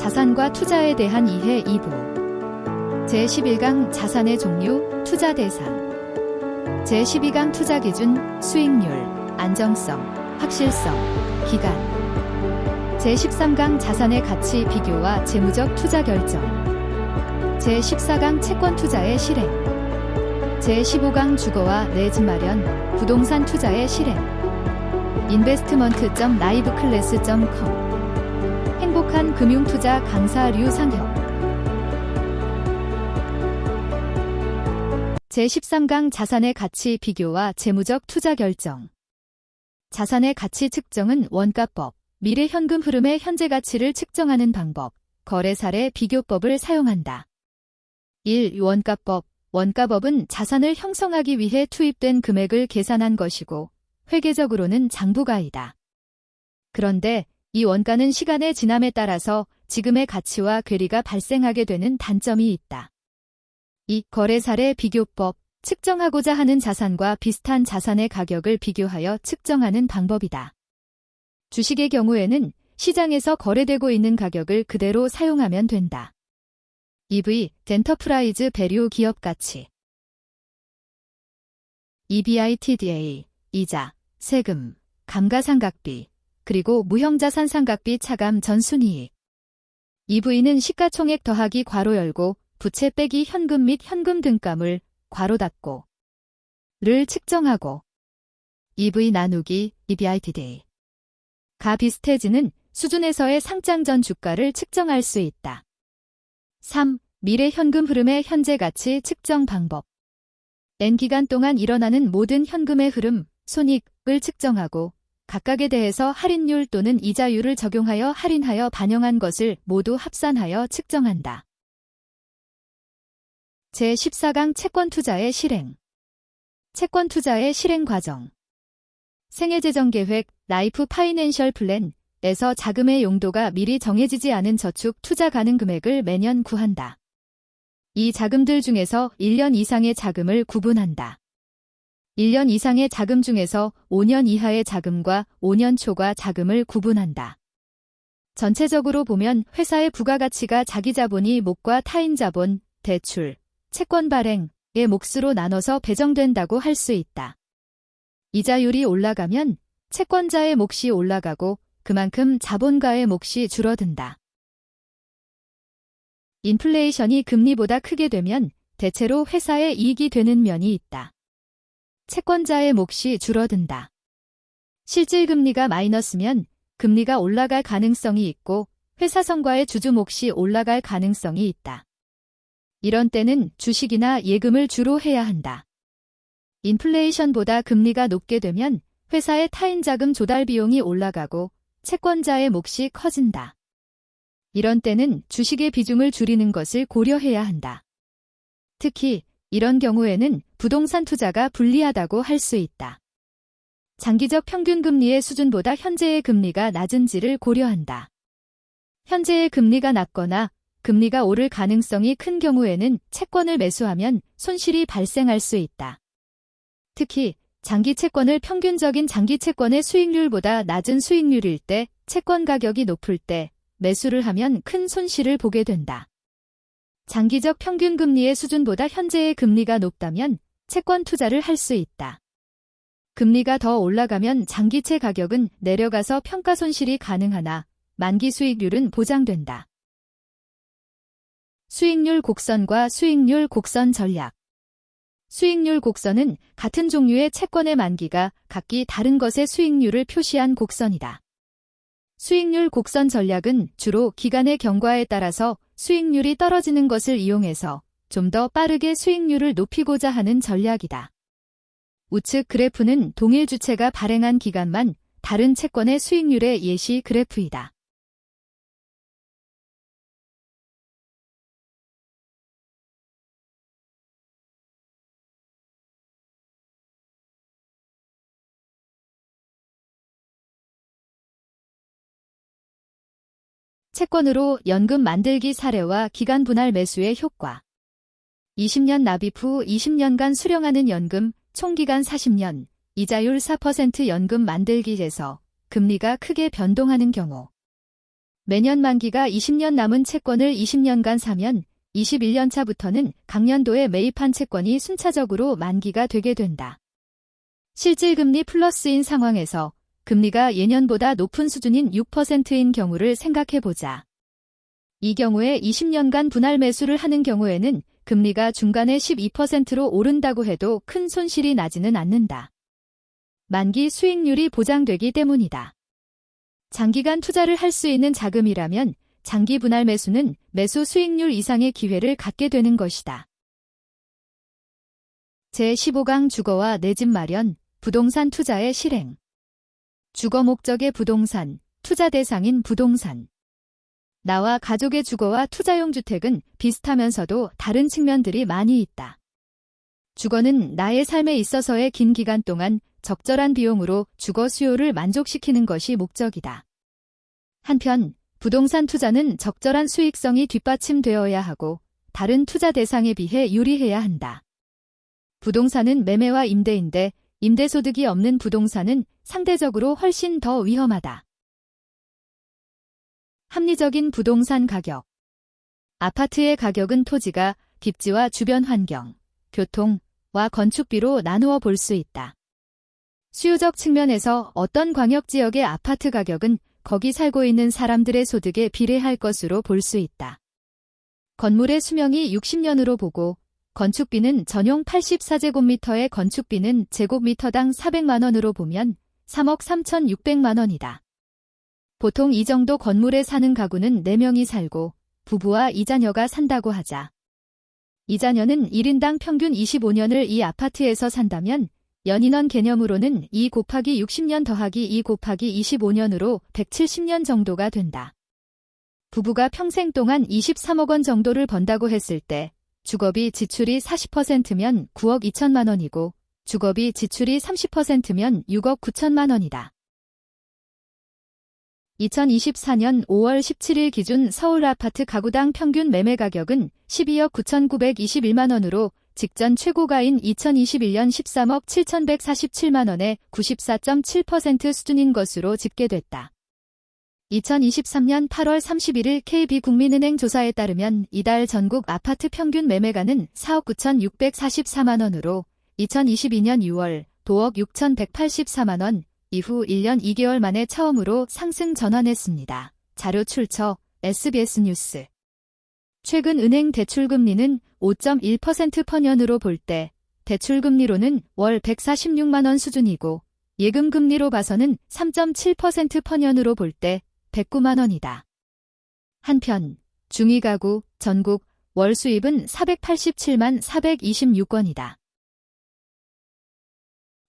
자산과 투자에 대한 이해 2부. 제11강 자산의 종류, 투자 대상. 제12강 투자 기준, 수익률, 안정성, 확실성, 기간. 제13강 자산의 가치 비교와 재무적 투자 결정. 제14강 채권 투자의 실행. 제15강 주거와 내 집 마련, 부동산 투자의 실행. investment.liveclass.com 행복한 금융투자 강사 류상혁. 제13강 자산의 가치 비교와 재무적 투자 결정. 자산의 가치 측정은 원가법, 미래 현금 흐름의 현재 가치를 측정하는 방법, 거래 사례 비교법을 사용한다. 1. 원가법. 원가법은 자산을 형성하기 위해 투입된 금액을 계산한 것이고, 회계적으로는 장부가이다. 그런데 이 원가는 시간의 지남에 따라서 지금의 가치와 괴리가 발생하게 되는 단점이 있다. 이 거래 사례 비교법, 측정하고자 하는 자산과 비슷한 자산의 가격을 비교하여 측정하는 방법이다. 주식의 경우에는 시장에서 거래되고 있는 가격을 그대로 사용하면 된다. EV, 엔터프라이즈 밸류 기업 가치. EBITDA, 이자, 세금, 감가상각비, 그리고 무형자산 상각비 차감 전순이익. EV는 시가총액 더하기 괄호 열고 부채 빼기 현금 및 현금 등가물 괄호 닫고 를 측정하고 EV 나누기 EBITDA. 가 비슷해지는 수준에서의 상장 전 주가를 측정할 수 있다. 3. 미래 현금 흐름의 현재 가치 측정 방법. N기간 동안 일어나는 모든 현금의 흐름, 손익을 측정하고 각각에 대해서 할인율 또는 이자율을 적용하여 할인하여 반영한 것을 모두 합산하여 측정한다. 제14강 채권 투자의 실행. 채권 투자의 실행 과정. 생애재정계획, 라이프 파이낸셜 플랜에서 자금의 용도가 미리 정해지지 않은 저축 투자 가능 금액을 매년 구한다. 이 자금들 중에서 1년 이상의 자금을 구분한다. 1년 이상의 자금 중에서 5년 이하의 자금과 5년 초과 자금을 구분한다. 전체적으로 보면 회사의 부가가치가 자기 자본이 몫과 타인 자본, 대출, 채권 발행의 몫으로 나눠서 배정된다고 할 수 있다. 이자율이 올라가면 채권자의 몫이 올라가고 그만큼 자본가의 몫이 줄어든다. 인플레이션이 금리보다 크게 되면 대체로 회사의 이익이 되는 면이 있다. 채권자의 몫이 줄어든다. 실질금리가 마이너스면 금리가 올라갈 가능성이 있고 회사 성과의 주주 몫이 올라갈 가능성이 있다. 이런 때는 주식이나 예금을 주로 해야 한다. 인플레이션보다 금리가 높게 되면 회사의 타인 자금 조달 비용이 올라가고 채권자의 몫이 커진다. 이런 때는 주식의 비중을 줄이는 것을 고려해야 한다. 특히 이런 경우에는 부동산 투자가 불리하다고 할 수 있다. 장기적 평균 금리의 수준보다 현재의 금리가 낮은지를 고려한다. 현재의 금리가 낮거나 금리가 오를 가능성이 큰 경우에는 채권을 매수하면 손실이 발생할 수 있다. 특히 장기 채권을 평균적인 장기 채권의 수익률보다 낮은 수익률일 때, 채권 가격이 높을 때 매수를 하면 큰 손실을 보게 된다. 장기적 평균 금리의 수준보다 현재의 금리가 높다면 채권 투자를 할 수 있다. 금리가 더 올라가면 장기채 가격은 내려가서 평가 손실이 가능하나 만기 수익률은 보장된다. 수익률 곡선과 수익률 곡선 전략. 수익률 곡선은 같은 종류의 채권의 만기가 각기 다른 것의 수익률을 표시한 곡선이다. 수익률 곡선 전략은 주로 기간의 경과에 따라서 수익률이 떨어지는 것을 이용해서 좀 더 빠르게 수익률을 높이고자 하는 전략이다. 우측 그래프는 동일 주체가 발행한 기간만 다른 채권의 수익률의 예시 그래프이다. 채권으로 연금 만들기 사례와 기간 분할 매수의 효과. 20년 납입 후 20년간 수령하는 연금, 총기간 40년, 이자율 4% 연금 만들기에서 금리가 크게 변동하는 경우 매년 만기가 20년 남은 채권을 20년간 사면 21년 차부터는 강년도에 매입한 채권이 순차적으로 만기가 되게 된다. 실질금리 플러스인 상황에서 금리가 예년보다 높은 수준인 6%인 경우를 생각해보자. 이 경우에 20년간 분할 매수를 하는 경우에는 금리가 중간에 12%로 오른다고 해도 큰 손실이 나지는 않는다. 만기 수익률이 보장되기 때문이다. 장기간 투자를 할 수 있는 자금이라면 장기 분할 매수는 매수 수익률 이상의 기회를 갖게 되는 것이다. 제15강 주거와 내 집 마련, 부동산 투자의 실행. 주거 목적의 부동산, 투자 대상인 부동산. 나와 가족의 주거와 투자용 주택은 비슷하면서도 다른 측면들이 많이 있다. 주거는 나의 삶에 있어서의 긴 기간 동안 적절한 비용으로 주거 수요를 만족시키는 것이 목적이다. 한편, 부동산 투자는 적절한 수익성이 뒷받침되어야 하고 다른 투자 대상에 비해 유리해야 한다. 부동산은 매매와 임대인데 임대소득이 없는 부동산은 상대적으로 훨씬 더 위험하다. 합리적인 부동산 가격. 아파트의 가격은 토지가 입지와 주변 환경, 교통과 건축비로 나누어 볼 수 있다. 수요적 측면에서 어떤 광역지역의 아파트 가격은 거기 살고 있는 사람들의 소득에 비례할 것으로 볼 수 있다. 건물의 수명이 60년으로 보고 건축비는 전용 84제곱미터의 건축비는 제곱미터당 400만 원으로 보면 3억 3,600만 원이다. 보통 이 정도 건물에 사는 가구는 4명이 살고 부부와 2자녀가 산다고 하자. 2자녀는 1인당 평균 25년을 이 아파트에서 산다면 연인원 개념으로는 2 곱하기 60년 더하기 2 곱하기 25년으로 170년 정도가 된다. 부부가 평생 동안 23억 원 정도를 번다고 했을 때 주거비 지출이 40%면 9억 2천만 원이고 주거비 지출이 30%면 6억 9천만 원이다. 2024년 5월 17일 기준 서울 아파트 가구당 평균 매매 가격은 12억 9,921만 원으로 직전 최고가인 2021년 13억 7,147만 원의 94.7% 수준인 것으로 집계됐다. 2023년 8월 31일 KB국민은행 조사에 따르면 이달 전국 아파트 평균 매매가는 4억 9,644만 원으로 2022년 6월 도억 6,184만 원, 이후 1년 2개월 만에 처음으로 상승 전환했습니다. 자료 출처 SBS 뉴스. 최근 은행 대출금리는 5.1% 퍼년으로 볼 때 대출금리로는 월 146만 원 수준이고 예금금리로 봐서는 3.7% 퍼년으로 볼 때 109만 원이다. 한편 중위가구 전국 월 수입은 487만 426건이다.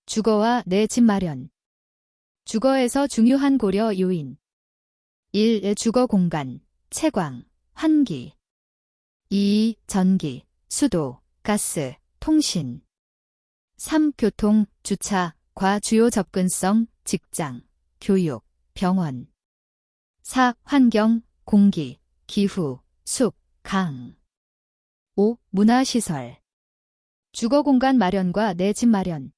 주거와 내 집 마련. 주거에서 중요한 고려 요인. 1. 주거 공간, 채광, 환기. 2. 전기, 수도, 가스, 통신. 3. 교통, 주차, 과 주요 접근성, 직장, 교육, 병원. 4. 환경, 공기, 기후, 숲, 강. 5. 문화시설. 주거 공간 마련과 내 집 마련.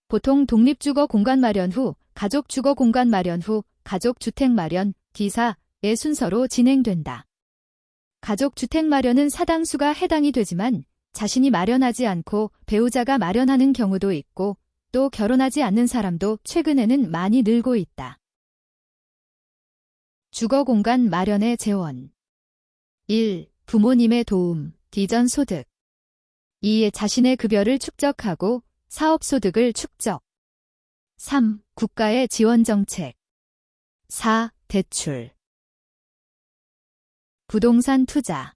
보통 독립주거 공간 마련 후, 가족 주거 공간 마련 후, 가족 주택 마련, 기사의 순서로 진행된다. 가족 주택 마련은 사당수가 해당이 되지만 자신이 마련하지 않고 배우자가 마련하는 경우도 있고 또 결혼하지 않는 사람도 최근에는 많이 늘고 있다. 주거 공간 마련의 재원. 1. 부모님의 도움, 기전 소득. 2. 자신의 급여를 축적하고 사업소득을 축적. 3. 국가의 지원정책. 4. 대출. 부동산 투자.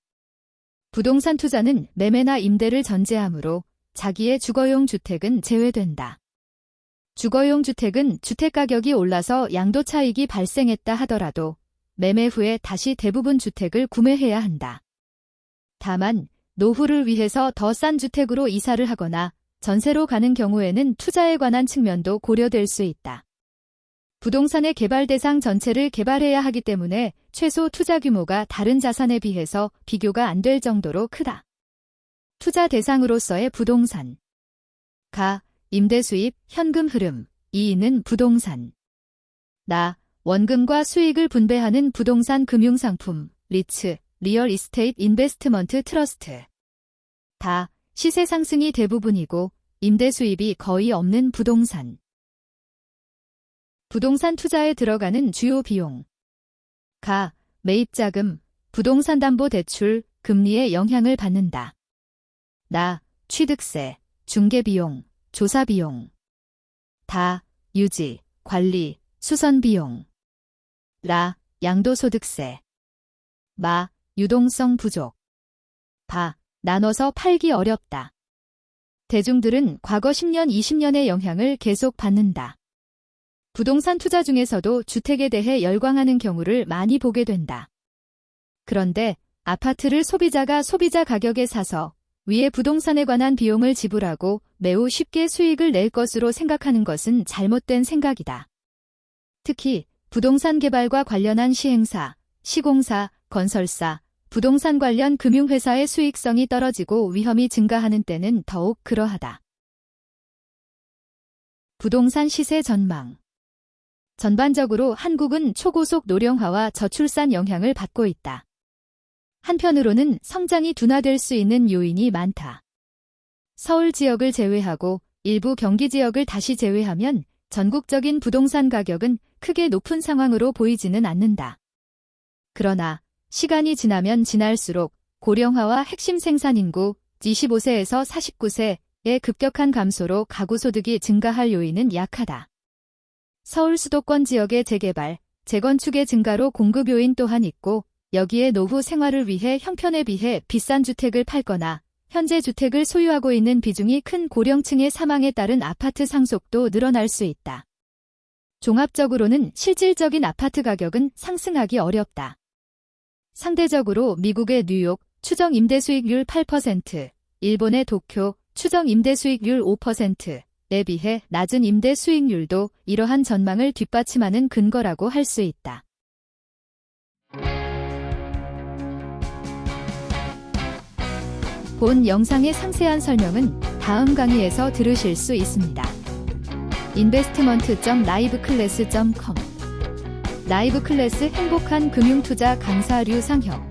부동산 투자는 매매나 임대를 전제하므로 자기의 주거용 주택은 제외된다. 주거용 주택은 주택가격이 올라서 양도차익이 발생했다 하더라도 매매 후에 다시 대부분 주택을 구매해야 한다. 다만 노후를 위해서 더 싼 주택으로 이사를 하거나 전세로 가는 경우에는 투자에 관한 측면도 고려될 수 있다. 부동산의 개발 대상 전체를 개발해야 하기 때문에 최소 투자 규모가 다른 자산에 비해서 비교가 안 될 정도로 크다. 투자 대상으로서의 부동산. 가, 임대 수입, 현금 흐름. 2는 부동산. 나, 원금과 수익을 분배하는 부동산 금융상품, 리츠, 리얼 이스테이트 인베스트먼트 트러스트. 다 시세 상승이 대부분이고 임대 수입이 거의 없는 부동산. 부동산 투자에 들어가는 주요 비용. 가, 매입자금, 부동산담보대출, 금리의 영향을 받는다. 나, 취득세, 중개비용, 조사비용. 다, 유지, 관리, 수선비용. 라, 양도소득세. 마, 유동성 부족. 바, 나눠서 팔기 어렵다. 대중들은 과거 10년, 20년의 영향을 계속 받는다. 부동산 투자 중에서도 주택에 대해 열광하는 경우를 많이 보게 된다. 그런데 아파트를 소비자가 소비자 가격에 사서 위에 부동산에 관한 비용을 지불하고 매우 쉽게 수익을 낼 것으로 생각하는 것은 잘못된 생각이다. 특히 부동산 개발과 관련한 시행사, 시공사, 건설사, 부동산 관련 금융회사의 수익성이 떨어지고 위험이 증가하는 때는 더욱 그러하다. 부동산 시세 전망. 전반적으로 한국은 초고속 노령화와 저출산 영향을 받고 있다. 한편으로는 성장이 둔화될 수 있는 요인이 많다. 서울 지역을 제외하고 일부 경기 지역을 다시 제외하면 전국적인 부동산 가격은 크게 높은 상황으로 보이지는 않는다. 그러나 시간이 지나면 지날수록 고령화와 핵심 생산인구 25세에서 49세의 급격한 감소로 가구소득이 증가할 요인은 약하다. 서울 수도권 지역의 재개발, 재건축의 증가로 공급 요인 또한 있고 여기에 노후 생활을 위해 형편에 비해 비싼 주택을 팔거나 현재 주택을 소유하고 있는 비중이 큰 고령층의 사망에 따른 아파트 상속도 늘어날 수 있다. 종합적으로는 실질적인 아파트 가격은 상승하기 어렵다. 상대적으로 미국의 뉴욕 추정 임대 수익률 8%, 일본의 도쿄 추정 임대 수익률 5%에 비해 낮은 임대 수익률도 이러한 전망을 뒷받침하는 근거라고 할 수 있다. 본 영상의 상세한 설명은 다음 강의에서 들으실 수 있습니다. investment.liveclass.com 라이브클래스 행복한 금융투자 강사 류상혁